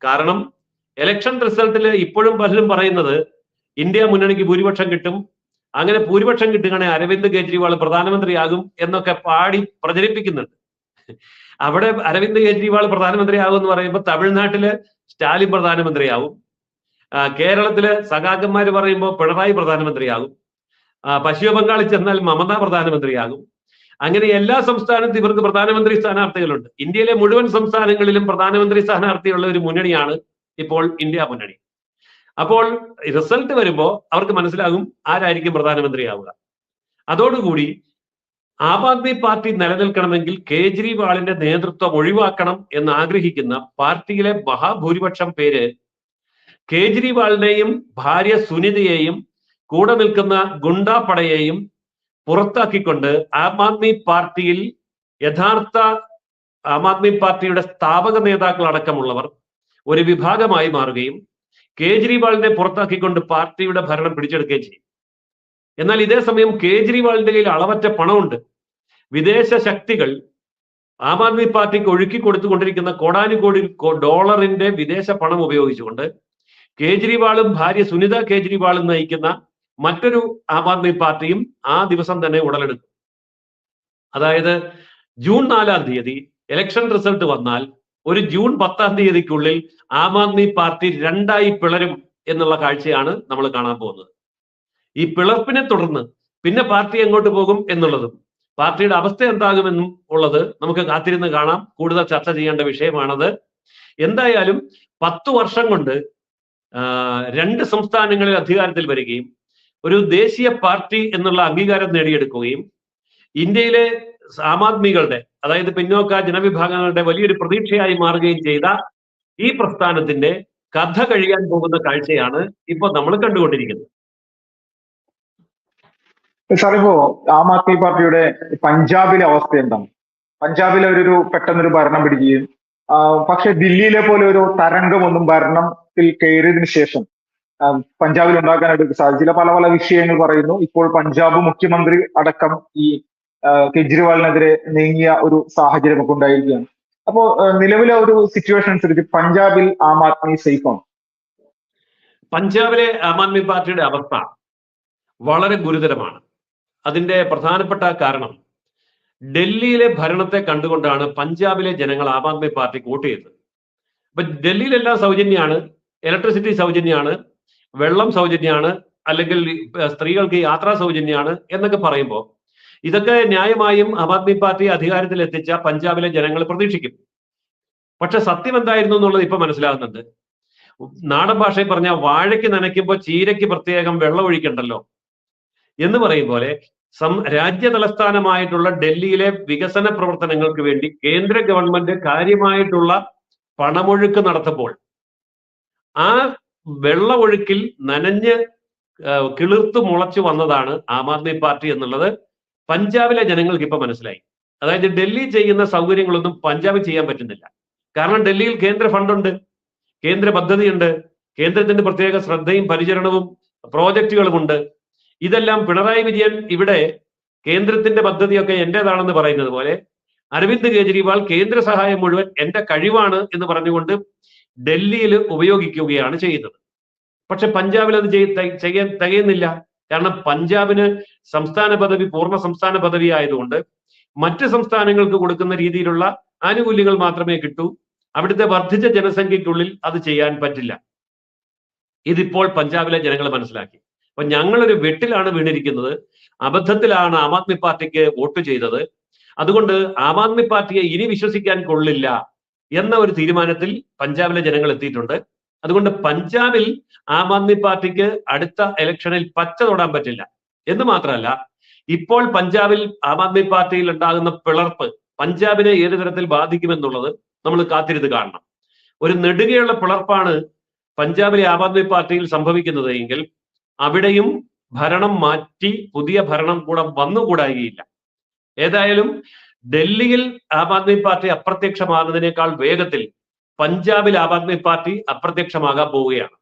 കാരണം ഇലക്ഷൻ റിസൾട്ടിൽ ഇപ്പോഴും പലരും പറയുന്നത് ഇന്ത്യ മുന്നണിക്ക് ഭൂരിപക്ഷം കിട്ടും, അങ്ങനെ ഭൂരിപക്ഷം കിട്ടുകയാണെങ്കിൽ അരവിന്ദ് കെജ്രിവാൾ പ്രധാനമന്ത്രിയാകും എന്നൊക്കെ പാടി പ്രചരിപ്പിക്കുന്നുണ്ട്. അവിടെ അരവിന്ദ് കെജ്രിവാൾ പ്രധാനമന്ത്രിയാകും എന്ന് പറയുമ്പോൾ തമിഴ്നാട്ടില് സ്റ്റാലിൻ പ്രധാനമന്ത്രിയാവും, കേരളത്തില് സഖാക്കന്മാർ പറയുമ്പോൾ പിണറായി പ്രധാനമന്ത്രിയാകും, പശ്ചിമ ബംഗാളിൽ ചെന്നാൽ മമത പ്രധാനമന്ത്രിയാകും. അങ്ങനെ എല്ലാ സംസ്ഥാനത്തും ഇവർക്ക് പ്രധാനമന്ത്രി സ്ഥാനാർത്ഥികളുണ്ട്. ഇന്ത്യയിലെ മുഴുവൻ സംസ്ഥാനങ്ങളിലും പ്രധാനമന്ത്രി സ്ഥാനാർത്ഥിയുള്ള ഒരു മുന്നണിയാണ് ഇപ്പോൾ ഇന്ത്യ മുന്നണി. അപ്പോൾ റിസൾട്ട് വരുമ്പോൾ അവർക്ക് മനസ്സിലാകും ആരായിരിക്കും പ്രധാനമന്ത്രിയാവുക. അതോടുകൂടി ആം ആദ്മി പാർട്ടി നിലനിൽക്കണമെങ്കിൽ കേജ്രിവാളിന്റെ നേതൃത്വം ഒഴിവാക്കണം എന്ന് ആഗ്രഹിക്കുന്ന പാർട്ടിയിലെ മഹാഭൂരിപക്ഷം പേര് കേജ്രിവാളിനെയും ഭാര്യ സുനിതയെയും കൂടെ നിൽക്കുന്ന ഗുണ്ടാപ്പടയെയും പുറത്താക്കിക്കൊണ്ട് ആം ആദ്മി പാർട്ടിയിൽ യഥാർത്ഥ ആം ആദ്മി പാർട്ടിയുടെ സ്ഥാപക നേതാക്കൾ അടക്കമുള്ളവർ ഒരു വിഭാഗമായി മാറുകയും കേജ്രിവാളിനെ പുറത്താക്കിക്കൊണ്ട് പാർട്ടിയുടെ ഭരണം പിടിച്ചെടുക്കുകയും ചെയ്യും. എന്നാൽ ഇതേ സമയം കേജ്രിവാളിന്റെ കയ്യിൽ അളവറ്റ പണമുണ്ട്. വിദേശ ശക്തികൾ ആം ആദ്മി പാർട്ടിക്ക് ഒഴുക്കി കൊടുത്തുകൊണ്ടിരിക്കുന്ന കോടാനുകോടി ഡോളറിന്റെ വിദേശ പണം ഉപയോഗിച്ചുകൊണ്ട് കേജ്രിവാളും ഭാര്യ സുനിത കേജ്രിവാളും നയിക്കുന്ന മറ്റൊരു ആം ആദ്മി പാർട്ടിയും ആ ദിവസം തന്നെ ഉടലെടുക്കും. അതായത് ജൂൺ 4-ാം തീയതി ഇലക്ഷൻ റിസൾട്ട് വന്നാൽ ഒരു ജൂൺ 10-ാം തീയതിക്കുള്ളിൽ ആം ആദ്മി പാർട്ടി രണ്ടായി പിളരും എന്നുള്ള കാഴ്ചയാണ് നമ്മൾ കാണാൻ പോകുന്നത്. ഈ പിളർപ്പിനെ തുടർന്ന് പിന്നെ പാർട്ടി എങ്ങോട്ട് പോകും എന്നുള്ളതും പാർട്ടിയുടെ അവസ്ഥ എന്താകുമെന്നും ഉള്ളത് നമുക്ക് കാത്തിരുന്ന് കാണാം. കൂടുതൽ ചർച്ച ചെയ്യേണ്ട വിഷയമാണത്. എന്തായാലും 10 വർഷം കൊണ്ട് 2 സംസ്ഥാനങ്ങളിൽ അധികാരത്തിൽ വരികയും ഒരു ദേശീയ പാർട്ടി എന്നുള്ള അംഗീകാരം നേടിയെടുക്കുകയും ഇന്ത്യയിലെ ആം ആദ്മികളുടെ, അതായത് പിന്നോക്ക ജനവിഭാഗങ്ങളുടെ വലിയൊരു പ്രതീക്ഷയായി മാറുകയും ചെയ്ത ഈ പ്രസ്ഥാനത്തിന്റെ കഥ കഴിയാൻ പോകുന്ന കാഴ്ചയാണ് ഇപ്പോൾ നമ്മൾ കണ്ടുകൊണ്ടിരിക്കുന്നത്. സാർ, ഇപ്പോ ആം ആദ്മി പാർട്ടിയുടെ പഞ്ചാബിലെ അവസ്ഥ എന്താണ്? പഞ്ചാബിലെ ഒരു പെട്ടെന്നൊരു ഭരണം പിടിക്കുകയും പക്ഷെ ദില്ലിയിലെ പോലെ ഒരു തരംഗമൊന്നും ഭരണത്തിൽ കയറിയതിനു ശേഷം പഞ്ചാബിൽ ഉണ്ടാക്കാനായിട്ട് സാധിച്ചില്ല. പല പല വിഷയങ്ങൾ പറയുന്നു. ഇപ്പോൾ പഞ്ചാബ് മുഖ്യമന്ത്രി അടക്കം ഈ കെജ്രിവാളിനെതിരെ നീങ്ങിയ ഒരു സാഹചര്യമൊക്കെ ഉണ്ടായിരിക്കുകയാണ്. അപ്പോ നിലവിലെ ഒരു സിറ്റുവേഷൻ അനുസരിച്ച് പഞ്ചാബിൽ ആം ആദ്മി സേഫാണ്? പഞ്ചാബിലെ ആം ആദ്മി പാർട്ടിയുടെ അവസ്ഥ വളരെ ഗുരുതരമാണ്. അതിന്റെ പ്രധാനപ്പെട്ട കാരണം ഡൽഹിയിലെ ഭരണത്തെ കണ്ടുകൊണ്ടാണ് പഞ്ചാബിലെ ജനങ്ങൾ ആം ആദ്മി പാർട്ടിക്ക് വോട്ട് ചെയ്തത്. അപ്പൊ ഡൽഹിയിലെല്ലാം സൗജന്യമാണ്, ഇലക്ട്രിസിറ്റി സൗജന്യമാണ്, വെള്ളം സൗജന്യമാണ്, അല്ലെങ്കിൽ സ്ത്രീകൾക്ക് യാത്രാ സൗജന്യമാണ് എന്നൊക്കെ പറയുമ്പോൾ ഇതൊക്കെ ന്യായമായും ആം ആദ്മി പാർട്ടി അധികാരത്തിൽ എത്തിച്ച പഞ്ചാബിലെ ജനങ്ങൾ പ്രതീക്ഷിക്കും. പക്ഷെ സത്യം എന്തായിരുന്നു എന്നുള്ളത് ഇപ്പൊ മനസ്സിലാകുന്നുണ്ട്. നാടൻ ഭാഷയിൽ പറഞ്ഞാൽ വാഴയ്ക്ക് നനയ്ക്കുമ്പോൾ ചീരയ്ക്ക് പ്രത്യേകം വെള്ളം ഒഴിക്കണ്ടല്ലോ എന്ന് പറയും പോലെ രാജ്യ തലസ്ഥാനമായിട്ടുള്ള ഡൽഹിയിലെ വികസന പ്രവർത്തനങ്ങൾക്ക് വേണ്ടി കേന്ദ്ര ഗവൺമെന്റ് കാര്യമായിട്ടുള്ള പണമൊഴുക്ക് നടത്തുമ്പോൾ ആ വെള്ളമൊഴുക്കിൽ നനഞ്ഞ് കിളിർത്തു മുളച്ചു വന്നതാണ് ആം ആദ്മി പാർട്ടി എന്നുള്ളത് പഞ്ചാബിലെ ജനങ്ങൾക്ക് ഇപ്പൊ മനസ്സിലായി. അതായത് ഡൽഹി ചെയ്യുന്ന സൗകര്യങ്ങളൊന്നും പഞ്ചാബിൽ ചെയ്യാൻ പറ്റുന്നില്ല. കാരണം ഡൽഹിയിൽ കേന്ദ്ര ഫണ്ടുണ്ട്, കേന്ദ്ര പദ്ധതിയുണ്ട്, കേന്ദ്രത്തിന്റെ പ്രത്യേക ശ്രദ്ധയും പരിചരണവും പ്രോജക്റ്റുകളുമുണ്ട്. ഇതെല്ലാം പിണറായി വിജയൻ ഇവിടെ കേന്ദ്രത്തിന്റെ പദ്ധതിയൊക്കെ എന്റേതാണെന്ന് പറയുന്നത് പോലെ അരവിന്ദ് കെജ്രിവാൾ കേന്ദ്ര സഹായം മുഴുവൻ എന്റെ കഴിവാണ് എന്ന് പറഞ്ഞുകൊണ്ട് ഡൽഹിയിൽ ഉപയോഗിക്കുകയാണ് ചെയ്യുന്നത്. പക്ഷെ പഞ്ചാബിൽ അത് ചെയ്യാൻ തികയുന്നില്ല. കാരണം പഞ്ചാബിന് സംസ്ഥാന പദവി പൂർണ്ണ സംസ്ഥാന പദവി ആയതുകൊണ്ട് മറ്റ് സംസ്ഥാനങ്ങൾക്ക് കൊടുക്കുന്ന രീതിയിലുള്ള ആനുകൂല്യങ്ങൾ മാത്രമേ കിട്ടൂ. അവിടുത്തെ വർദ്ധിച്ച ജനസംഖ്യക്കുള്ളിൽ അത് ചെയ്യാൻ പറ്റില്ല. ഇതിപ്പോൾ പഞ്ചാബിലെ ജനങ്ങൾ മനസ്സിലാക്കി. അപ്പൊ ഞങ്ങളൊരു വെട്ടിലാണ് വീണിരിക്കുന്നത്, അബദ്ധത്തിലാണ് ആം ആദ്മി പാർട്ടിക്ക് വോട്ട് ചെയ്തത്, അതുകൊണ്ട് ആം ആദ്മി പാർട്ടിയെ ഇനി വിശ്വസിക്കാൻ കൊള്ളില്ല എന്ന ഒരു തീരുമാനത്തിൽ പഞ്ചാബിലെ ജനങ്ങൾ എത്തിയിട്ടുണ്ട്. അതുകൊണ്ട് പഞ്ചാബിൽ ആം ആദ്മി പാർട്ടിക്ക് അടുത്ത ഇലക്ഷനിൽ പച്ച തൊടാൻ പറ്റില്ല എന്ന് മാത്രമല്ല, ഇപ്പോൾ പഞ്ചാബിൽ ആം ആദ്മി പാർട്ടിയിൽ ഉണ്ടാകുന്ന പിളർപ്പ് പഞ്ചാബിനെ ഏത് തരത്തിൽ ബാധിക്കുമെന്നുള്ളത് നമ്മൾ കാത്തിരുന്ന് കാണണം. ഒരു നെടുകയുള്ള പിളർപ്പാണ് പഞ്ചാബിലെ ആം ആദ്മി പാർട്ടിയിൽ സംഭവിക്കുന്നത് എങ്കിൽ അവിടെയും ഭരണം മാറ്റി പുതിയ ഭരണം കൂടെ വന്നുകൂടായികയില്ല. ഏതായാലും ഡൽഹിയിൽ ആം ആദ്മി പാർട്ടി അപ്രത്യക്ഷമാകുന്നതിനേക്കാൾ വേഗത്തിൽ പഞ്ചാബിൽ ആം ആദ്മി പാർട്ടി അപ്രത്യക്ഷമാകാൻ പോവുകയാണ്.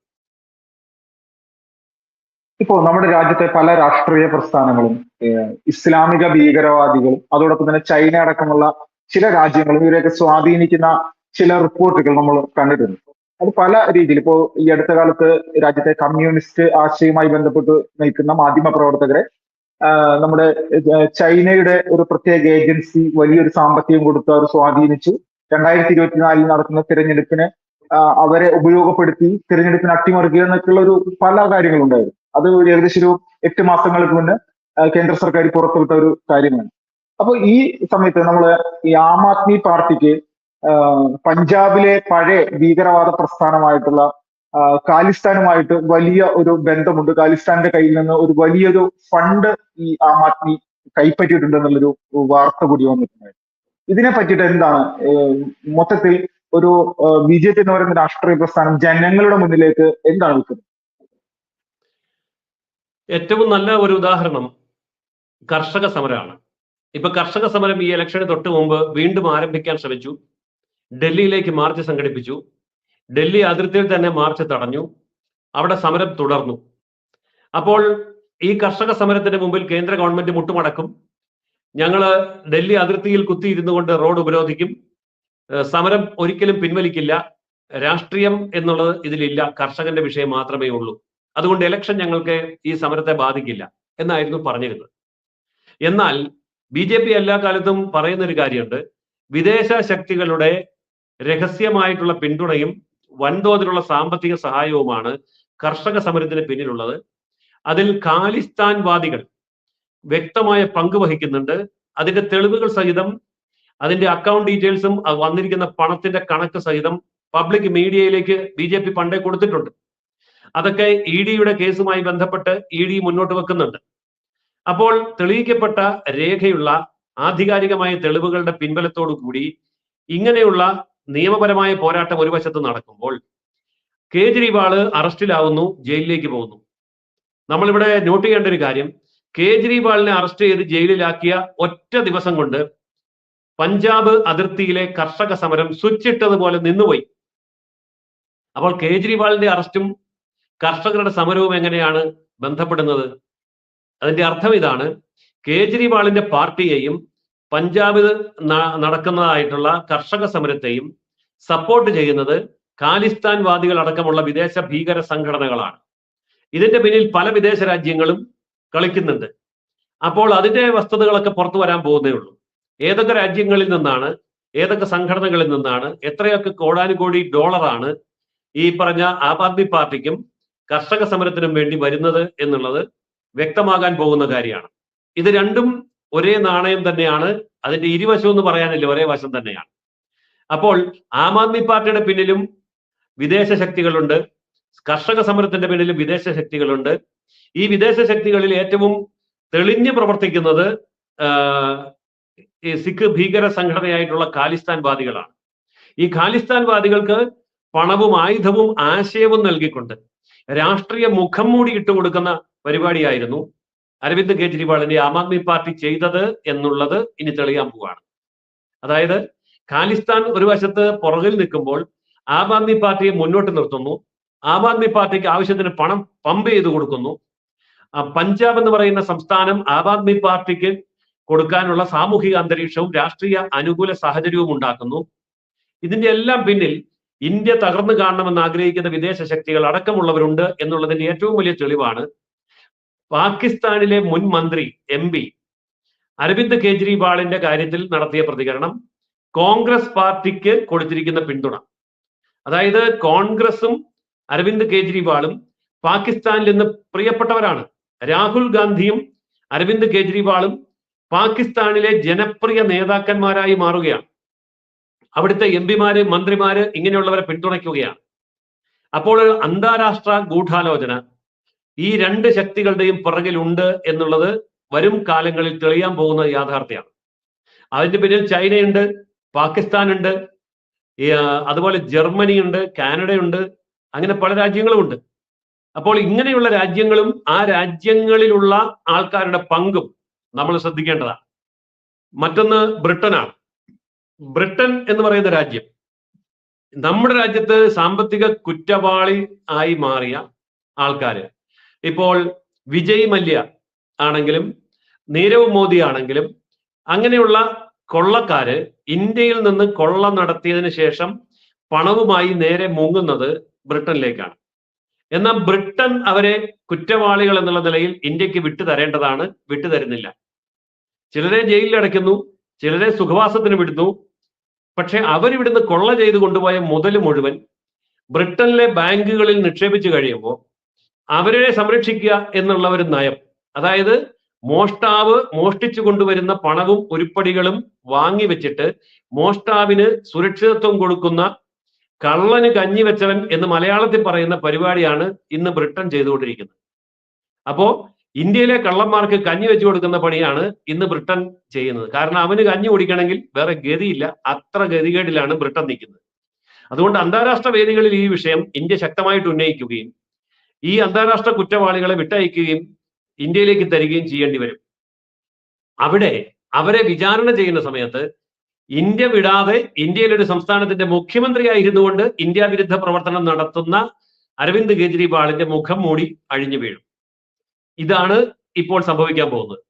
ഇപ്പോ നമ്മുടെ രാജ്യത്തെ പല രാഷ്ട്രീയ പ്രസ്ഥാനങ്ങളും ഇസ്ലാമിക ഭീകരവാദികളും അതോടൊപ്പം തന്നെ ചൈന അടക്കമുള്ള ചില രാജ്യങ്ങളും ഇവരെയൊക്കെ സ്വാധീനിക്കുന്ന ചില റിപ്പോർട്ടുകൾ നമ്മൾ കണ്ടിട്ടുണ്ട്. അത് പല രീതിയിൽ ഇപ്പോ ഈ അടുത്ത കാലത്ത് രാജ്യത്തെ കമ്മ്യൂണിസ്റ്റ് ആശയവുമായി ബന്ധപ്പെട്ട് നിൽക്കുന്ന മാധ്യമ പ്രവർത്തകരെ നമ്മുടെ ചൈനയുടെ ഒരു പ്രത്യേക ഏജൻസി വലിയൊരു സാമ്പത്തികം കൊടുത്ത് അവർ സ്വാധീനിച്ചു. 2024 നടക്കുന്ന തിരഞ്ഞെടുപ്പിന് അവരെ ഉപയോഗപ്പെടുത്തി തിരഞ്ഞെടുപ്പിന് അട്ടിമറിക്കുക എന്നൊക്കെയുള്ള ഒരു പല കാര്യങ്ങളുണ്ടായിരുന്നു. അത് ഏകദേശം ഒരു 8 മാസങ്ങൾക്ക് മുന്നേ കേന്ദ്ര സർക്കാർ പുറത്തുവിട്ട ഒരു കാര്യമാണ്. അപ്പൊ ഈ സമയത്ത് നമ്മള് ഈ ആം ആദ്മി പാർട്ടിക്ക് പഞ്ചാബിലെ പഴയ ഭീകരവാദ പ്രസ്ഥാനമായിട്ടുള്ള ഖാലിസ്ഥാനുമായിട്ട് വലിയ ഒരു ബന്ധമുണ്ട്. ഖാലിസ്ഥാന്റെ കയ്യിൽ നിന്ന് ഒരു വലിയൊരു ഫണ്ട് ഈ ആം ആദ്മി കൈപ്പറ്റിയിട്ടുണ്ട് എന്നുള്ളൊരു വാർത്ത കൂടി വന്നിട്ടുണ്ടായിരുന്നു. ഇതിനെ പറ്റിയിട്ട് എന്താണ് മൊത്തത്തിൽ ഒരു ബി ജെ പി എന്ന് പറയുന്ന രാഷ്ട്രീയ പ്രസ്ഥാനം ജനങ്ങളുടെ മുന്നിലേക്ക് എന്താണ് വെക്കുന്നത്? ഏറ്റവും നല്ല ഒരു ഉദാഹരണം കർഷക സമരമാണ്. ഇപ്പൊ കർഷക സമരം ഈ ഇലക്ഷന് തൊട്ട് മുമ്പ് വീണ്ടും ആരംഭിക്കാൻ ശ്രമിച്ചു. ഡൽഹിയിലേക്ക് മാർച്ച് സംഘടിപ്പിച്ചു. ഡൽഹി അതിർത്തിയിൽ തന്നെ മാർച്ച് തടഞ്ഞു. അവിടെ സമരം തുടർന്നു. അപ്പോൾ ഈ കർഷക സമരത്തിന് മുമ്പിൽ കേന്ദ്ര ഗവൺമെന്റ് മുട്ടുമടക്കും. ഞങ്ങള് ഡൽഹി അതിർത്തിയിൽ കുത്തിയിരുന്നു കൊണ്ട് റോഡ് ഉപരോധിക്കും. സമരം ഒരിക്കലും പിൻവലിക്കില്ല. രാഷ്ട്രീയം എന്നുള്ളത് ഇതിലില്ല. കർഷകന്റെ വിഷയം മാത്രമേ ഉള്ളൂ. അതുകൊണ്ട് ഇലക്ഷൻ ഞങ്ങൾക്ക് ഈ സമരത്തെ ബാധിക്കില്ല എന്നായിരുന്നു പറഞ്ഞിരുന്നത്. എന്നാൽ ബി ജെ പി എല്ലാ കാലത്തും പറയുന്ന ഒരു കാര്യമുണ്ട്. വിദേശ ശക്തികളുടെ രഹസ്യമായിട്ടുള്ള പിന്തുണയും വൻതോതിലുള്ള സാമ്പത്തിക സഹായവുമാണ് കർഷക സമരത്തിന് പിന്നിലുള്ളത്. അതിൽ ഖാലിസ്ഥാൻവാദികൾ വ്യക്തമായ പങ്ക് വഹിക്കുന്നുണ്ട്. അതിന്റെ തെളിവുകൾ സഹിതം, അതിന്റെ അക്കൗണ്ട് ഡീറ്റെയിൽസും വന്നിരിക്കുന്ന പണത്തിന്റെ കണക്ക് സഹിതം പബ്ലിക് മീഡിയയിലേക്ക് ബി ജെ പി പണ്ടേ കൊടുത്തിട്ടുണ്ട്. അതൊക്കെ ഇ ഡിയുടെ കേസുമായി ബന്ധപ്പെട്ട് ഇ ഡി മുന്നോട്ട് വെക്കുന്നുണ്ട്. അപ്പോൾ തെളിയിക്കപ്പെട്ട രേഖയുള്ള ആധികാരികമായ തെളിവുകളുടെ പിൻബലത്തോടു കൂടി ഇങ്ങനെയുള്ള നിയമപരമായ പോരാട്ടം ഒരു വശത്ത് നടക്കുമ്പോൾ കേജ്രിവാള് അറസ്റ്റിലാവുന്നു, ജയിലിലേക്ക് പോകുന്നു. നമ്മളിവിടെ നോട്ട് ചെയ്യേണ്ട ഒരു കാര്യം, കേജ്രിവാളിനെ അറസ്റ്റ് ചെയ്ത് ജയിലിലാക്കിയ ഒറ്റ ദിവസം കൊണ്ട് പഞ്ചാബ് അതിർത്തിയിലെ കർഷക സമരം സ്വിച്ച് ഇട്ടതുപോലെ നിന്നുപോയി. അപ്പോൾ കേജ്രിവാളിന്റെ അറസ്റ്റും കർഷകരുടെ സമരവും എങ്ങനെയാണ് ബന്ധപ്പെടുന്നത്? അതിന്റെ അർത്ഥം ഇതാണ്: കേജ്രിവാളിന്റെ പാർട്ടിയെയും പഞ്ചാബിൽ നടക്കുന്നതായിട്ടുള്ള കർഷക സമരത്തെയും സപ്പോർട്ട് ചെയ്യുന്നത് ഖാലിസ്ഥാൻവാദികൾ അടക്കമുള്ള വിദേശ ഭീകര സംഘടനകളാണ്. ഇതിന്റെ പിന്നിൽ പല വിദേശ രാജ്യങ്ങളും കളിക്കുന്നുണ്ട്. അപ്പോൾ അതിന്റെ വസ്തുതകളൊക്കെ പുറത്തു വരാൻ പോകുന്നേ ഉള്ളൂ. ഏതൊക്കെ രാജ്യങ്ങളിൽ നിന്നാണ്, ഏതൊക്കെ സംഘടനകളിൽ നിന്നാണ്, എത്രയൊക്കെ കോടാനുകോടി ഡോളറാണ് ഈ പറഞ്ഞ ആം ആദ്മി പാർട്ടിക്കും കർഷക സമരത്തിനും വേണ്ടി വരുന്നത് എന്നുള്ളത് വ്യക്തമാകാൻ പോകുന്ന കാര്യമാണ്. ഇത് രണ്ടും ഒരേ നാണയം തന്നെയാണ്. അതിന്റെ ഇരുവശം എന്ന് പറയാനില്ല, ഒരേ വശം തന്നെയാണ്. അപ്പോൾ ആം ആദ്മി പാർട്ടിയുടെ പിന്നിലും വിദേശ ശക്തികളുണ്ട്, കർഷക സമരത്തിന്റെ പിന്നിലും വിദേശ ശക്തികളുണ്ട്. ഈ വിദേശ ശക്തികളിൽ ഏറ്റവും തെളിഞ്ഞു പ്രവർത്തിക്കുന്നത് ഈ സിഖ് ഭീകര സംഘടനയായിട്ടുള്ള ഖാലിസ്ഥാൻവാദികളാണ്. ഈ ഖാലിസ്ഥാൻവാദികൾക്ക് പണവും ആയുധവും ആശയവും നൽകിക്കൊണ്ട് രാഷ്ട്രീയ മുഖം മൂടി ഇട്ടുകൊടുക്കുന്ന പരിപാടിയായിരുന്നു അരവിന്ദ് കെജ്രിവാളിന്റെ ആം ആദ്മി പാർട്ടി ചെയ്തത് എന്നുള്ളത് ഇനി തെളിയാൻ പോവാണ്. അതായത് ഖാലിസ്ഥാൻ ഒരു വശത്ത് പുറകിൽ നിൽക്കുമ്പോൾ ആം ആദ്മി പാർട്ടിയെ മുന്നോട്ട് നിർത്തുന്നു. ആം ആദ്മി പാർട്ടിക്ക് ആവശ്യത്തിന് പണം പമ്പ് ചെയ്ത് കൊടുക്കുന്നു. പഞ്ചാബ് എന്ന് പറയുന്ന സംസ്ഥാനം ആം ആദ്മി പാർട്ടിക്ക് കൊടുക്കാനുള്ള സാമൂഹിക അന്തരീക്ഷവും രാഷ്ട്രീയ അനുകൂല സാഹചര്യവും ഉണ്ടാക്കുന്നു. ഇതിന്റെ എല്ലാം പിന്നിൽ ഇന്ത്യ തകർന്നു കാണണമെന്ന് ആഗ്രഹിക്കുന്ന വിദേശ ശക്തികൾ അടക്കമുള്ളവരുണ്ട് എന്നുള്ളതിന്റെ ഏറ്റവും വലിയ തെളിവാണ് പാകിസ്ഥാനിലെ മുൻ മന്ത്രി MP അരവിന്ദ് കെജ്രിവാളിന്റെ കാര്യത്തിൽ നടത്തിയ പ്രതികരണം, കോൺഗ്രസ് പാർട്ടിക്ക് കൊടുത്തിരിക്കുന്ന പിന്തുണ. അതായത് കോൺഗ്രസും അരവിന്ദ് കെജ്രിവാളും പാകിസ്ഥാനിൽ നിന്ന് പ്രിയപ്പെട്ടവരാണ്. രാഹുൽ ഗാന്ധിയും അരവിന്ദ് കെജ്രിവാളും പാകിസ്ഥാനിലെ ജനപ്രിയ നേതാക്കന്മാരായി മാറുകയാണ്. അവിടുത്തെ MP-മാര്, മന്ത്രിമാര് ഇങ്ങനെയുള്ളവരെ പിന്തുണയ്ക്കുകയാണ്. അപ്പോൾ അന്താരാഷ്ട്ര ഗൂഢാലോചന ഈ രണ്ട് ശക്തികളുടെയും പുറകിലുണ്ട് എന്നുള്ളത് വരും കാലങ്ങളിൽ തെളിയാൻ പോകുന്ന യാഥാർത്ഥ്യമാണ്. അതിന്റെ പിന്നിൽ ചൈനയുണ്ട്, പാകിസ്ഥാനുണ്ട്, അതുപോലെ ജർമ്മനിയുണ്ട്, കാനഡയുണ്ട്, അങ്ങനെ പല രാജ്യങ്ങളുമുണ്ട്. അപ്പോൾ ഇങ്ങനെയുള്ള രാജ്യങ്ങളും ആ രാജ്യങ്ങളിലുള്ള ആൾക്കാരുടെ പങ്കും നമ്മൾ ശ്രദ്ധിക്കേണ്ടതാണ്. മറ്റൊന്ന് ബ്രിട്ടനാണ്. ബ്രിട്ടൻ എന്ന് പറയുന്ന രാജ്യം നമ്മുടെ രാജ്യത്ത് സാമ്പത്തിക കുറ്റവാളി ആയി മാറിയ ആൾക്കാര്, ഇപ്പോൾ വിജയ് മല്യ ആണെങ്കിലും നീരവ് മോദി ആണെങ്കിലും അങ്ങനെയുള്ള കൊള്ളക്കാര് ഇന്ത്യയിൽ നിന്ന് കൊള്ള നടത്തിയതിനു ശേഷം പണവുമായി നേരെ മുങ്ങുന്നത് ബ്രിട്ടനിലേക്കാണ്. എന്നാൽ ബ്രിട്ടൻ അവരെ കുറ്റവാളികൾ എന്നുള്ള നിലയിൽ ഇന്ത്യക്ക് വിട്ടുതരേണ്ടതാണ്, വിട്ടുതരുന്നില്ല. ചിലരെ ജയിലിൽ അടയ്ക്കുന്നു, ചിലരെ സുഖവാസത്തിന് വിടുന്നു. പക്ഷെ അവരിവിടുന്ന് കൊള്ള ചെയ്ത് കൊണ്ടുപോയ മുതൽ മുഴുവൻ ബ്രിട്ടനിലെ ബാങ്കുകളിൽ നിക്ഷേപിച്ചു കഴിയുമ്പോൾ അവരെ സംരക്ഷിക്കുക എന്നുള്ള ഒരു നയം, അതായത് മോഷ്ടാവ് മോഷ്ടിച്ചു കൊണ്ടുവരുന്ന പണവും ഉരുപ്പടികളും വാങ്ങി വെച്ചിട്ട് മോഷ്ടാവിന് സുരക്ഷിതത്വം കൊടുക്കുന്ന കള്ളന് കഞ്ഞി വെച്ചവൻ എന്ന് മലയാളത്തിൽ പറയുന്ന പരിപാടിയാണ് ഇന്ന് ബ്രിട്ടൻ ചെയ്തുകൊണ്ടിരിക്കുന്നത്. അപ്പോ ഇന്ത്യയിലെ കള്ളന്മാർക്ക് കഞ്ഞി വെച്ചു കൊടുക്കുന്ന പണിയാണ് ഇന്ന് ബ്രിട്ടൻ ചെയ്യുന്നത്. കാരണം അവന് കഞ്ഞി കുടിക്കണമെങ്കിൽ വേറെ ഗതിയില്ല, അത്ര ഗതികേടിലാണ് ബ്രിട്ടൻ നിൽക്കുന്നത്. അതുകൊണ്ട് അന്താരാഷ്ട്ര വേദികളിൽ ഈ വിഷയം ഇന്ത്യ ശക്തമായിട്ട് ഉന്നയിക്കുകയും ഈ അന്താരാഷ്ട്ര കുറ്റവാളികളെ വിട്ടയക്കുകയും ഇന്ത്യയിലേക്ക് തരികയും ചെയ്യേണ്ടി വരും. അവിടെ അവരെ വിചാരണ ചെയ്യുന്ന സമയത്ത് ഇന്ത്യ വിടാതെ ഇന്ത്യയിലെ ഒരു സംസ്ഥാനത്തിന്റെ മുഖ്യമന്ത്രിയായിരുന്നു കൊണ്ട് ഇന്ത്യ വിരുദ്ധ പ്രവർത്തനം നടത്തുന്ന അരവിന്ദ് കെജ്രിവാളിന്റെ മുഖം മൂടി അഴിഞ്ഞു വീഴും. ഇതാണ് ഇപ്പോൾ സംഭവിക്കാൻ പോകുന്നത്.